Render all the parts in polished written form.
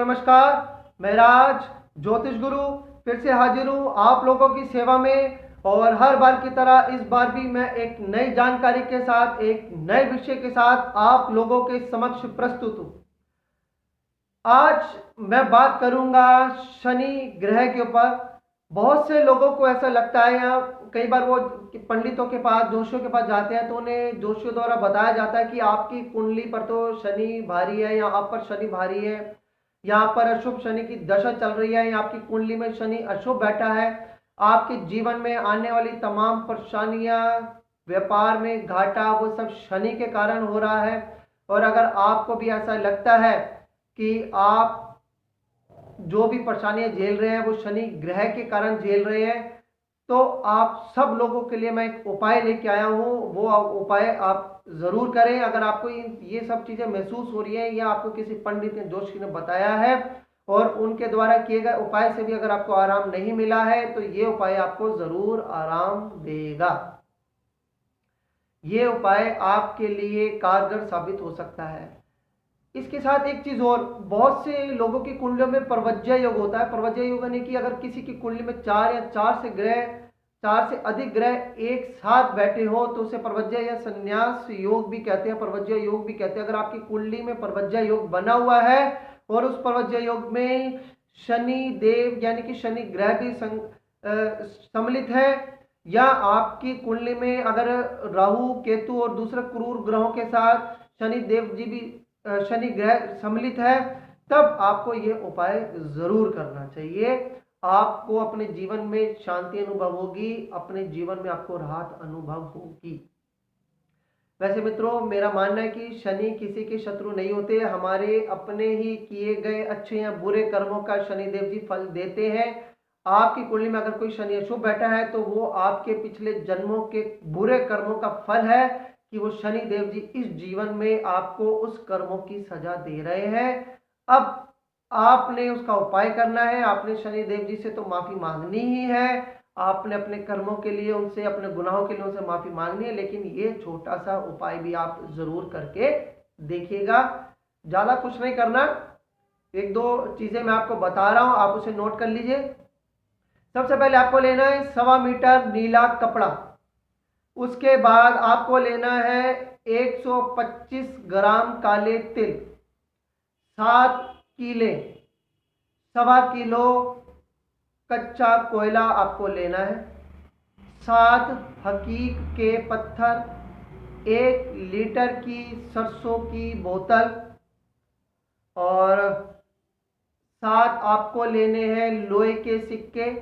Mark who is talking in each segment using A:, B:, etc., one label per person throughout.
A: नमस्कार। मैं राज ज्योतिष गुरु फिर से हाजिर हूँ आप लोगों की सेवा में। और हर बार की तरह इस बार भी मैं एक नई जानकारी के साथ एक नए विषय के साथ आप लोगों के समक्ष प्रस्तुत हूँ। आज मैं बात करूंगा शनि ग्रह के ऊपर। बहुत से लोगों को ऐसा लगता है, या कई बार वो पंडितों के पास जोशियों के पास जाते हैं तो उन्हें जोशियों द्वारा बताया जाता है कि आपकी कुंडली पर तो शनि भारी है, या आप पर शनि भारी है, यहाँ पर अशुभ शनि की दशा चल रही है, या आपकी कुंडली में शनि अशुभ बैठा है। आपके जीवन में आने वाली तमाम परेशानियां, व्यापार में घाटा, वो सब शनि के कारण हो रहा है। और अगर आपको भी ऐसा लगता है कि आप जो भी परेशानियां झेल रहे हैं वो शनि ग्रह के कारण झेल रहे हैं, तो आप सब लोगों के लिए मैं एक उपाय लेके आया हूँ। वो उपाय आप जरूर करें। अगर आपको ये सब चीजें महसूस हो रही है, या आपको किसी पंडित ने जोशी ने बताया है और उनके द्वारा किए गए उपाय से भी अगर आपको आराम नहीं मिला है, तो ये उपाय आपको जरूर आराम देगा। ये उपाय आपके लिए कारगर साबित हो सकता है। इसके साथ एक चीज और, बहुत से लोगों की कुंडलियों में परवज्य योग होता है। परवज्य योग यानी कि अगर किसी की कुंडली में चार से अधिक ग्रह एक साथ बैठे हो तो उसे परवज्य या संन्यास योग भी कहते हैं, परवज्य योग भी कहते हैं। अगर आपकी कुंडली में परवज्य योग बना हुआ है और उस परवज्य योग में शनि देव यानी कि शनि ग्रह भी सम्मिलित है, या आपकी कुंडली में अगर राहु केतु और दूसरे क्रूर ग्रहों के साथ शनि देव जी भी शनि ग्रह सम्मिलित है, तब आपको यह उपाय जरूर करना चाहिए। आपको अपने जीवन में शांति अनुभव होगी, अपने जीवन में आपको राहत अनुभव होगी। वैसे मित्रों, मेरा मानना है कि शनि किसी के शत्रु नहीं होते। हमारे अपने ही किए गए अच्छे या बुरे कर्मों का शनि देव जी फल देते हैं। आपकी कुंडली में अगर कोई शनि अशुभ बैठा है तो वो आपके पिछले जन्मों के बुरे कर्मों का फल है कि वो शनि देव जी इस जीवन में आपको उस कर्मों की सजा दे रहे हैं। अब आपने उसका उपाय करना है। आपने शनि देव जी से तो माफी मांगनी ही है, आपने अपने कर्मों के लिए उनसे, अपने गुनाहों के लिए उनसे माफी मांगनी है। लेकिन ये छोटा सा उपाय भी आप जरूर करके देखिएगा। ज्यादा कुछ नहीं करना, एक दो चीजें मैं आपको बता रहा हूं, आप उसे नोट कर लीजिए। सबसे पहले आपको लेना है 1.25 मीटर नीला कपड़ा। उसके बाद आपको लेना है 125 ग्राम काले तिल, 7 कीले, 1.25 किलो कच्चा कोयला आपको लेना है, 7 हकीक के पत्थर, 1 लीटर की सरसों की बोतल, और 7 आपको लेने हैं लोहे के सिक्के।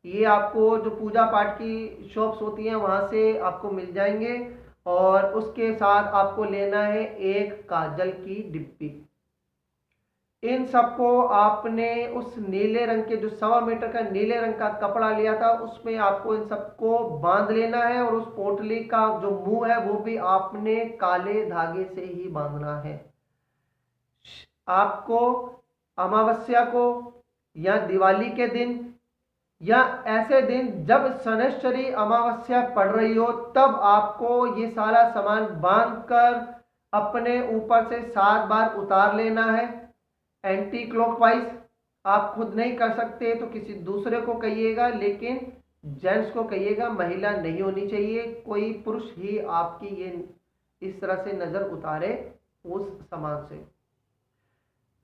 A: ये आपको जो पूजा पाठ की शॉप्स होती हैं वहां से आपको मिल जाएंगे। और उसके साथ आपको लेना है 1 काजल की डिब्बी। इन सबको आपने उस नीले रंग के, जो 1.25 मीटर का नीले रंग का कपड़ा लिया था, उसमें आपको इन सबको बांध लेना है। और उस पोटली का जो मुंह है वो भी आपने काले धागे से ही बांधना है। आपको अमावस्या को या दिवाली के दिन या ऐसे दिन जब शनैश्चरी अमावस्या पड़ रही हो, तब आपको ये सारा सामान बांधकर अपने ऊपर से 7 बार उतार लेना है एंटी क्लॉकवाइज। आप खुद नहीं कर सकते तो किसी दूसरे को कहिएगा, लेकिन जेंट्स को कहिएगा, महिला नहीं होनी चाहिए। कोई पुरुष ही आपकी ये इस तरह से नजर उतारे उस सामान से।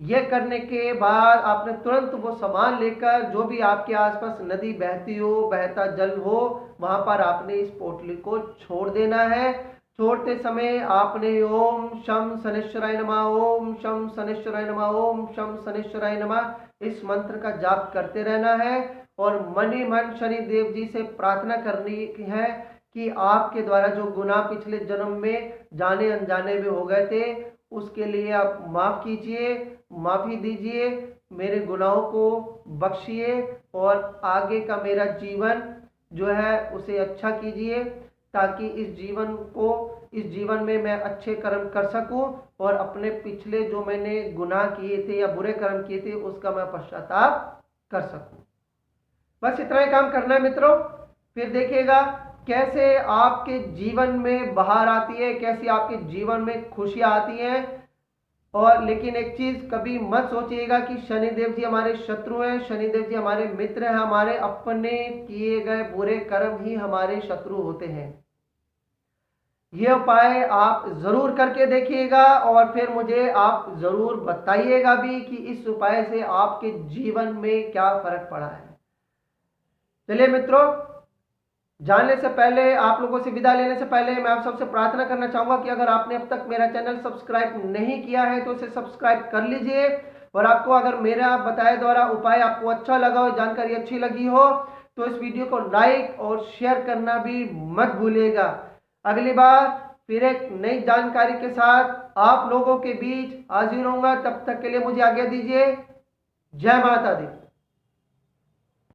A: यह करने के बाद आपने तुरंत वो सामान लेकर, जो भी आपके आसपास नदी बहती हो, बहता जल हो, वहां पर आपने इस पोटली को छोड़ देना है। छोड़ते समय आपने ओम शम शनिश्चराय नमः, ओम शम शनिश्चराय नमः, ओम शम शनिश्चराय नमः इस मंत्र का जाप करते रहना है। और मन ही मन शनि देव जी से प्रार्थना करनी है कि आपके द्वारा जो गुनाह पिछले जन्म में जाने अनजाने में हो गए थे, उसके लिए आप माफ कीजिए, माफी दीजिए, मेरे गुनाहों को बख्शिए और आगे का मेरा जीवन जो है उसे अच्छा कीजिए, ताकि इस जीवन में मैं अच्छे कर्म कर सकूं और अपने पिछले जो मैंने गुनाह किए थे या बुरे कर्म किए थे उसका मैं पश्चाताप कर सकूं। बस इतना ही काम करना है मित्रों। फिर देखिएगा कैसे आपके जीवन में बहार आती है, कैसे आपके जीवन में खुशियां आती हैं। और लेकिन एक चीज कभी मत सोचिएगा कि शनिदेव जी हमारे शत्रु हैं, शनिदेव जी हमारे मित्र हैं। हमारे अपने किए गए बुरे कर्म ही हमारे शत्रु होते हैं। ये उपाय आप जरूर करके देखिएगा और फिर मुझे आप जरूर बताइएगा भी कि इस उपाय से आपके जीवन में क्या फर्क पड़ा है। चलिए मित्रों, जानने से पहले, आप लोगों से विदा लेने से पहले मैं आप सबसे प्रार्थना करना चाहूंगा कि अगर आपने अब तक मेरा चैनल सब्सक्राइब नहीं किया है तो इसे सब्सक्राइब कर लीजिए। और आपको अगर मेरा बताए द्वारा उपाय आपको अच्छा लगा हो, जानकारी अच्छी लगी हो, तो इस वीडियो को लाइक और शेयर करना भी मत भूलिएगा। अगली बार फिर एक नई जानकारी के साथ आप लोगों के बीच हाजिर होऊंगा। तब तक के लिए मुझे आज्ञा दीजिए। जय माता दी।